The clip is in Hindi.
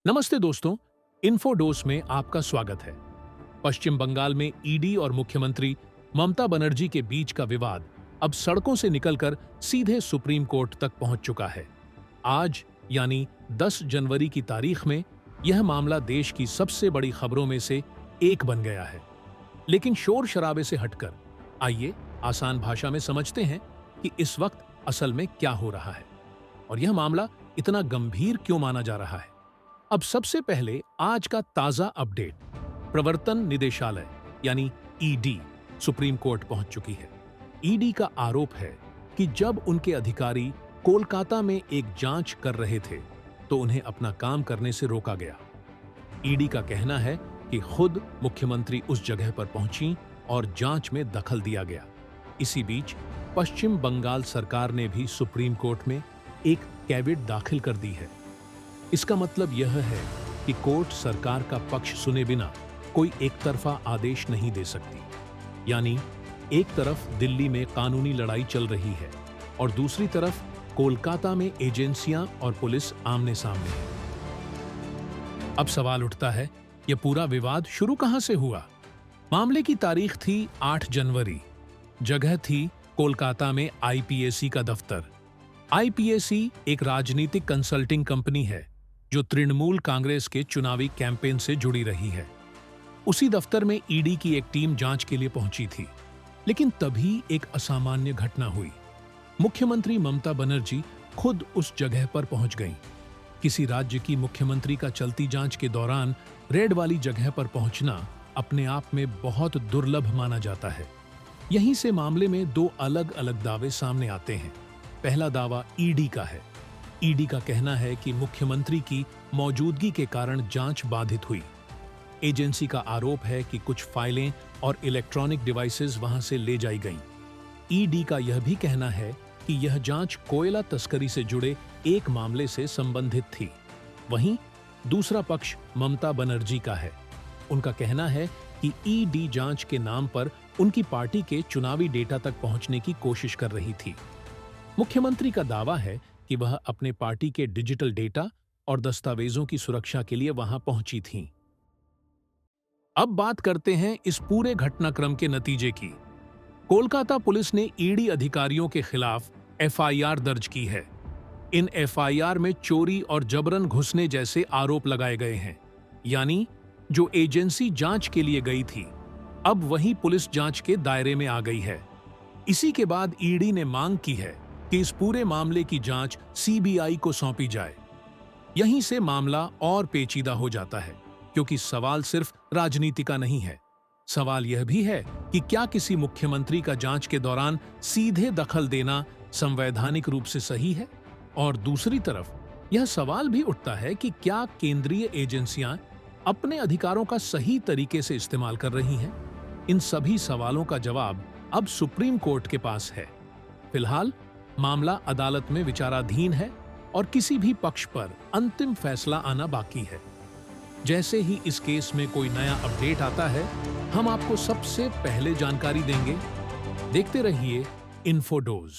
नमस्ते दोस्तों, इन्फोडोस में आपका स्वागत है। पश्चिम बंगाल में ईडी और मुख्यमंत्री ममता बनर्जी के बीच का विवाद अब सड़कों से निकलकर सीधे सुप्रीम कोर्ट तक पहुंच चुका है। आज यानी 10 जनवरी की तारीख में यह मामला देश की सबसे बड़ी खबरों में से एक बन गया है। लेकिन शोर शराबे से हटकर आइए आसान भाषा में समझते हैं कि इस वक्त असल में क्या हो रहा है और यह मामला इतना गंभीर क्यों माना जा रहा है। अब सबसे पहले आज का ताजा अपडेट। प्रवर्तन निदेशालय यानी ईडी सुप्रीम कोर्ट पहुंच चुकी है। ईडी का आरोप है कि जब उनके अधिकारी कोलकाता में एक जांच कर रहे थे तो उन्हें अपना काम करने से रोका गया। ईडी का कहना है कि खुद मुख्यमंत्री उस जगह पर पहुंची और जांच में दखल दिया गया। इसी बीच पश्चिम बंगाल सरकार ने भी सुप्रीम कोर्ट में एक कैविट दाखिल कर दी है। इसका मतलब यह है कि कोर्ट सरकार का पक्ष सुने बिना कोई एक तरफा आदेश नहीं दे सकती। यानी एक तरफ दिल्ली में कानूनी लड़ाई चल रही है और दूसरी तरफ कोलकाता में एजेंसियां और पुलिस आमने सामने है। अब सवाल उठता है, यह पूरा विवाद शुरू कहां से हुआ? मामले की तारीख थी 8 जनवरी। जगह थी कोलकाता में आईपीएसी का दफ्तर। आईपीएसी एक राजनीतिक कंसल्टिंग कंपनी है जो तृणमूल कांग्रेस के चुनावी कैंपेन से जुड़ी रही है। उसी दफ्तर में ईडी की एक टीम जांच के लिए पहुंची थी। लेकिन तभी एक असामान्य घटना हुई। मुख्यमंत्री ममता बनर्जी खुद उस जगह पर पहुंच गईं। किसी राज्य की मुख्यमंत्री का चलती जांच के दौरान रेड वाली जगह पर पहुंचना अपने आप में बहुत दुर्लभ माना जाता है। यहीं से मामले में दो अलग अलग दावे सामने आते हैं। पहला दावा ईडी का है। ईडी का कहना है कि मुख्यमंत्री की मौजूदगी के कारण जांच बाधित हुई। एजेंसी का आरोप है कि कुछ फाइलें और इलेक्ट्रॉनिक डिवाइसेस वहां से ले जाई गईं। ईडी का यह भी कहना है कि यह जांच कोयला तस्करी से जुड़े एक मामले से संबंधित थी। वहीं दूसरा पक्ष ममता बनर्जी का है। उनका कहना है कि ईडी जांच के नाम पर उनकी पार्टी के चुनावी डेटा तक पहुंचने की कोशिश कर रही थी। मुख्यमंत्री का दावा है कि वह अपने पार्टी के डिजिटल डेटा और दस्तावेजों की सुरक्षा के लिए वहां पहुंची थीं। अब बात करते हैं इस पूरे घटनाक्रम के नतीजे की। कोलकाता पुलिस ने ईडी अधिकारियों के खिलाफ एफआईआर दर्ज की है। इन एफआईआर में चोरी और जबरन घुसने जैसे आरोप लगाए गए हैं। यानी जो एजेंसी जांच के लिए गई थी अब वही पुलिस जांच के दायरे में आ गई है। इसी के बाद ईडी ने मांग की है कि इस पूरे मामले की जांच सीबीआई को सौंपी जाए। यहीं से मामला और पेचीदा हो जाता है, क्योंकि सवाल सिर्फ राजनीति का नहीं है। सवाल यह भी है कि क्या किसी मुख्यमंत्री का जांच के दौरान सीधे दखल देना संवैधानिक रूप से सही है? और दूसरी तरफ यह सवाल भी उठता है कि क्या केंद्रीय एजेंसियां अपने अधिकारों का सही तरीके से इस्तेमाल कर रही हैं? इन सभी सवालों का जवाब अब सुप्रीम कोर्ट के पास है। फिलहाल मामला अदालत में विचाराधीन है और किसी भी पक्ष पर अंतिम फैसला आना बाकी है। जैसे ही इस केस में कोई नया अपडेट आता है, हम आपको सबसे पहले जानकारी देंगे। देखते रहिए इन्फोडोज।